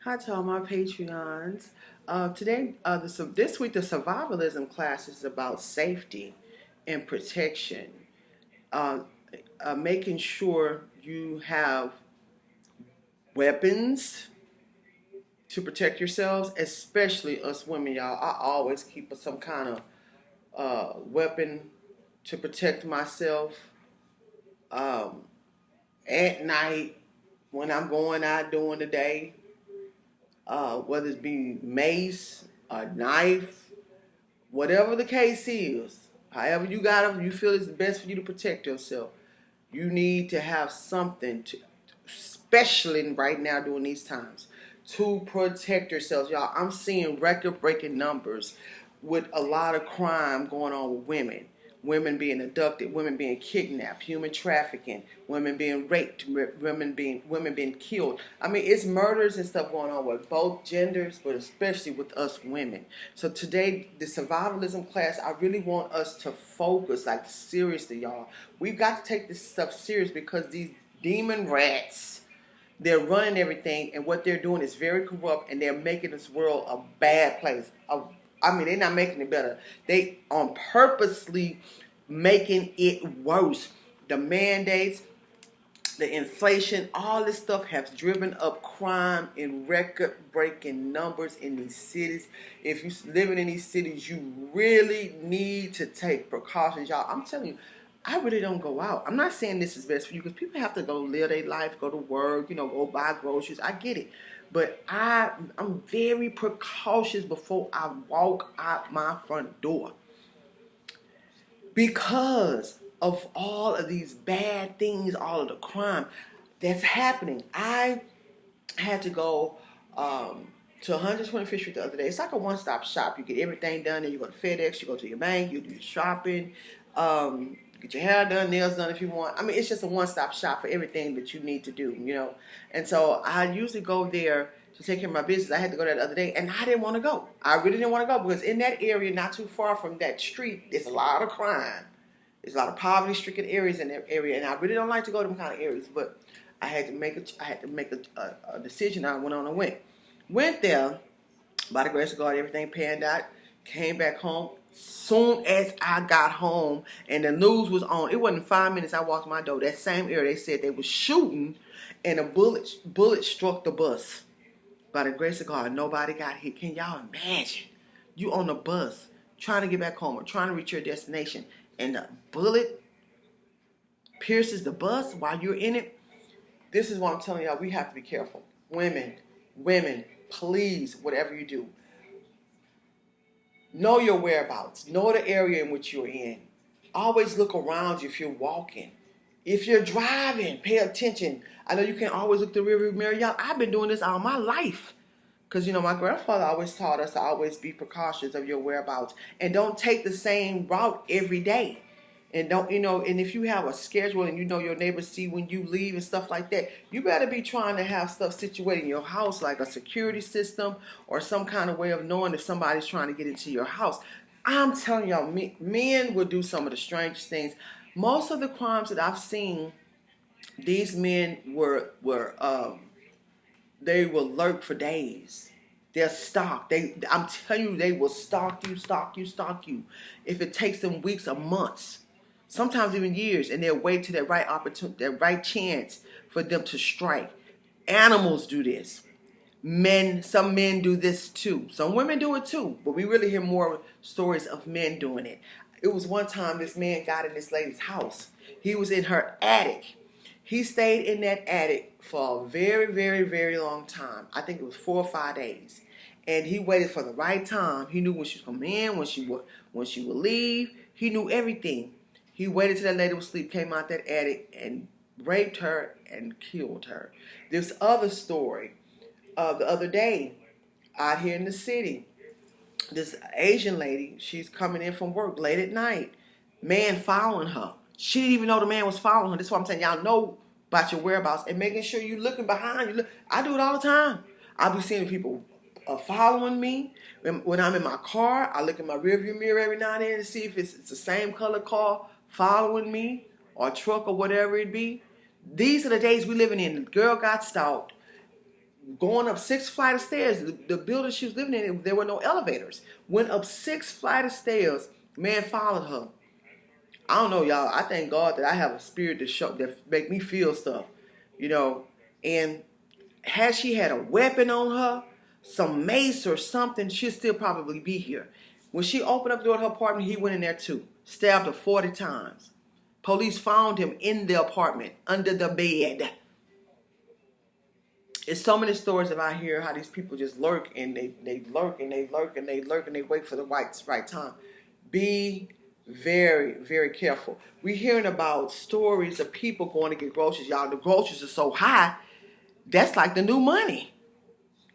Hi to all my Patreons. This week, the survivalism class is about safety and protection. Uh, Making sure you have weapons to protect yourselves, especially us women, y'all. I always keep some kind of weapon to protect myself um, at night when I'm going out during the day, whether it be mace, a knife, whatever the case is, however you feel it's best for you to protect yourself. You need to have something to, especially right now during these times, to protect yourselves, y'all. I'm seeing record-breaking numbers with a lot of crime going on with women. Women being abducted, women being kidnapped, human trafficking, women being raped, women being killed. I mean, it's murders and stuff going on with both genders, but especially with us women. So today, the survivalism class, I really want us to focus, like seriously, y'all. We've got to take this stuff serious because these demon rats, they're running everything, and what they're doing is very corrupt, and they're making this world a bad place. I mean, they're not making it better. They on purposely making it worse. The mandates, the inflation, all this stuff has driven up crime in record-breaking numbers in these cities. If you're living in these cities, you really need to take precautions, y'all. I'm telling you, I really don't go out. I'm not saying this is best for you because people have to go live their life, go to work, go buy groceries. I get it. But I'm very precautious before I walk out my front door because of all of these bad things, all of the crime that's happening. I had to go to 125th Street the other day. It's like a one-stop shop. You get everything done, and you go to FedEx, you go to your bank, you do your shopping, get your hair done, nails done if you want. I mean, it's just a one-stop shop for everything that you need to do. And so I usually go there to take care of my business. I had to go there the other day, and I didn't want to go. I really didn't want to go because in that area, not too far from that street, there's a lot of crime. There's a lot of poverty-stricken areas in that area, and I really don't like to go to them kind of areas. But I had to make a decision. I went on and went there. By the grace of God, everything panned out. Came back home. Soon as I got home and the news was on, it wasn't 5 minutes. I walked my door. That same area, they said they were shooting, and a bullet struck the bus. By the grace of God, nobody got hit. Can y'all imagine? You on the bus trying to get back home or trying to reach your destination, and the bullet pierces the bus while you're in it. This is what I'm telling y'all. We have to be careful. Women, please, whatever you do, know your whereabouts. Know the area in which you're in. Always look around you if you're walking. If you're driving, pay attention. I know you can't always look the rearview mirror. Y'all, I've been doing this all my life. Because, my grandfather always taught us to always be precautious of your whereabouts. And don't take the same route every day. And don't, and if you have a schedule and your neighbors see when you leave and stuff like that, you better be trying to have stuff situated in your house, like a security system or some kind of way of knowing if somebody's trying to get into your house. I'm telling y'all, men will do some of the strangest things. Most of the crimes that I've seen, these men they will lurk for days. They're stalked. I'm telling you, they will stalk you. If it takes them weeks or months, sometimes even years, and they'll wait to that right opportunity, that right chance for them to strike. Animals do this. Some men do this too. Some women do it too, but we really hear more stories of men doing it. It was one time this man got in this lady's house. He was in her attic. He stayed in that attic for a very, very, very long time. I think it was 4 or 5 days. And he waited for the right time. He knew when she was coming in, when she would leave. He knew everything. He waited till that lady was asleep, came out that attic and raped her and killed her. This other story the other day out here in the city. This Asian lady, she's coming in from work late at night. Man following her. She didn't even know the man was following her. That's why I'm saying y'all know about your whereabouts and making sure you're looking behind you. I do it all the time. I'll be seeing people following me. When I'm in my car, I look in my rearview mirror every now and then to see if it's the same color car following me or a truck or whatever it be. These are the days we living in. The girl got stalked. going up 6 flights of stairs. The building she was living in, there were no elevators. Went up 6 flights of stairs. Man followed her. I don't know, y'all. I thank God that I have a spirit that make me feel stuff, you know. And had she had a weapon on her, some mace or something, she'd still probably be here. When she opened up the door to her apartment, he went in there too. Stabbed her 40 times. Police found him in the apartment, under the bed. It's so many stories that I hear how these people just lurk and they lurk and they lurk and they lurk and they wait for the right time. Be very, very careful. We're hearing about stories of people going to get groceries. Y'all, the groceries are so high, that's like the new money.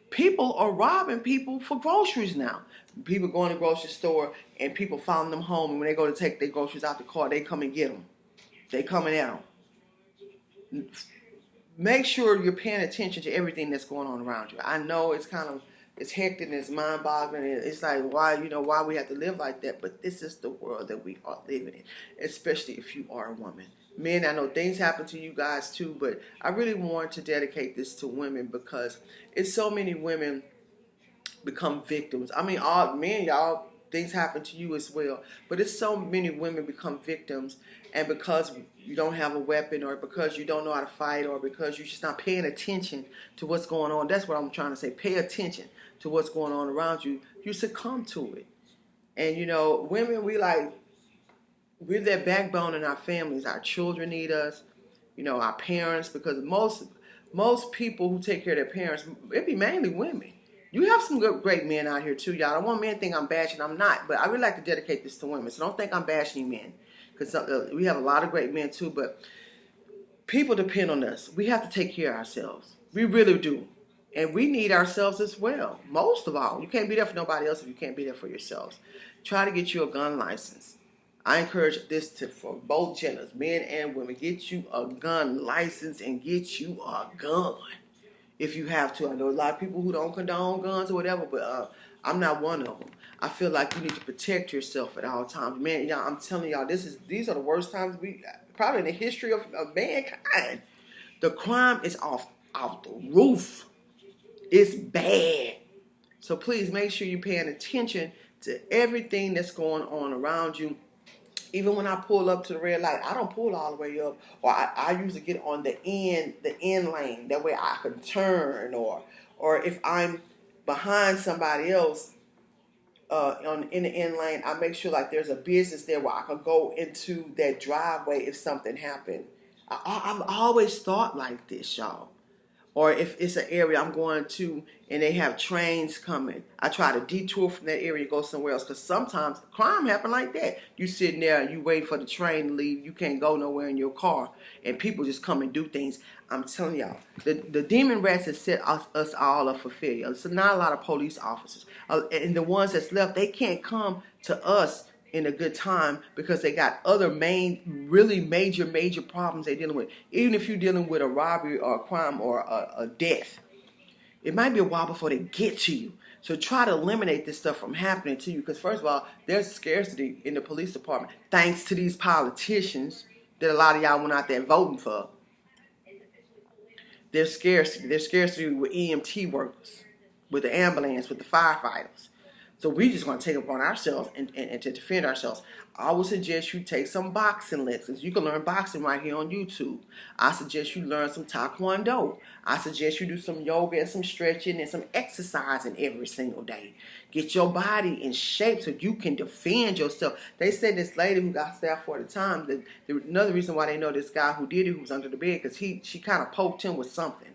People are robbing people for groceries now. People go in the grocery store and people found them home. And when they go to take their groceries out the car, they come and get them. They coming at them. Make sure you're paying attention to everything that's going on around you. I know it's hectic and it's mind-boggling. It's like, why we have to live like that? But this is the world that we are living in, especially if you are a woman. Men, I know things happen to you guys too, but I really want to dedicate this to women because it's so many women become victims. I mean, all men, y'all, things happen to you as well. But it's so many women become victims, and because you don't have a weapon, or because you don't know how to fight, or because you're just not paying attention to what's going on. That's what I'm trying to say. Pay attention to what's going on around you. You succumb to it. And women, we're that backbone in our families. Our children need us. Our parents, because most people who take care of their parents, it be mainly women. You have some great men out here too, y'all. I don't want men to think I'm bashing. I'm not. But I really like to dedicate this to women. So don't think I'm bashing men. Because we have a lot of great men too. But people depend on us. We have to take care of ourselves. We really do. And we need ourselves as well. Most of all. You can't be there for nobody else if you can't be there for yourselves. Try to get you a gun license. I encourage this for both genders, men and women. Get you a gun license and get you a gun. If you have to. I know a lot of people who don't condone guns or whatever, but I'm not one of them. I feel like you need to protect yourself at all times. Man, y'all, I'm telling y'all, these are the worst times probably in the history of mankind. The crime is off the roof. It's bad. So please make sure you're paying attention to everything that's going on around you. Even when I pull up to the red light, I don't pull all the way up, or I usually get on the end lane. That way I can turn, or if I'm behind somebody else in the end lane, I make sure like there's a business there where I can go into that driveway if something happened. I've always thought like this, y'all. Or if it's an area I'm going to and they have trains coming, I try to detour from that area and go somewhere else. Because sometimes crime happen like that. You sitting there and you wait for the train to leave. You can't go nowhere in your car. And people just come and do things. I'm telling y'all, the demon rats have set us all up for failure. So not a lot of police officers. And the ones that's left, they can't come to us in a good time because they got other really major problems they're dealing with. Even if you're dealing with a robbery or a crime or a death, it might be a while before they get to you. So try to eliminate this stuff from happening to you, because first of all, there's scarcity in the police department thanks to these politicians that a lot of y'all went out there voting for. There's scarcity. There's scarcity with EMT workers, with the ambulance, with the firefighters. So we just want to take it upon ourselves and to defend ourselves. I would suggest you take some boxing lessons. You can learn boxing right here on YouTube. I suggest you learn some Taekwondo. I suggest you do some yoga and some stretching and some exercising every single day. Get your body in shape so you can defend yourself. They said this lady who got stabbed 40 times, another reason why they know this guy who did it, who was under the bed, because she kind of poked him with something.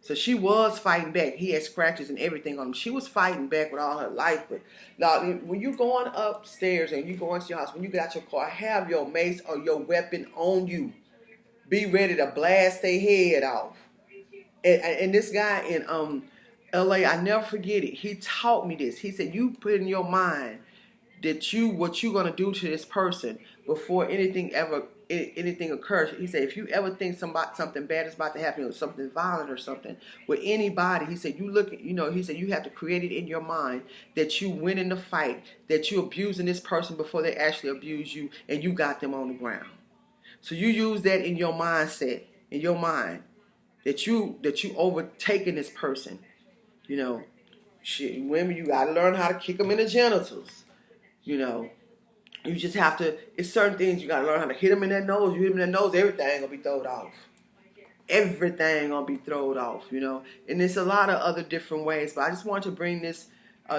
So she was fighting back. He had scratches and everything on him. She was fighting back with all her life. But now, when you're going upstairs and you go into your house, when you get out your car, have your mace or your weapon on you. Be ready to blast their head off. And this guy in LA, I never forget it. He taught me this. He said, you put in your mind that what you're going to do to this person before anything occurs. He said, if you ever think something bad is about to happen, or something violent or something with anybody, he said, he said, you have to create it in your mind that you win in the fight, that you're abusing this person before they actually abuse you, and you got them on the ground. So you use that in your mindset, in your mind. that you overtaking this person. You know, women, you got to learn how to kick them in the genitals. You know, you just have to. It's certain things you got to learn how to hit them in that nose. You hit them in that nose, everything gonna be thrown off. Everything gonna be thrown off. You know, and there's a lot of other different ways. But I just want to bring this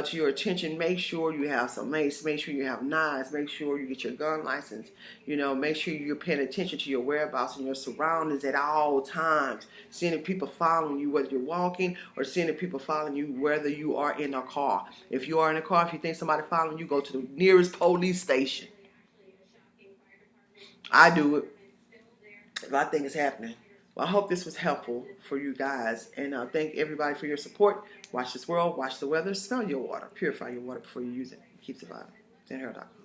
to your attention. Make sure you have some mace. Make sure you have knives. Make sure you get your gun license. You know, make sure you're paying attention to your whereabouts and your surroundings at all times. Seeing if people following you, whether you're walking, or seeing if people following you, whether you are in a car. If you are in a car, if you think somebody following you, go to the nearest police station. I do it if I think it's happening. Well, I hope this was helpful for you guys. And thank everybody for your support. Watch this world. Watch the weather. Smell your water. Purify your water before you use it. Keep surviving. Zenhero.com.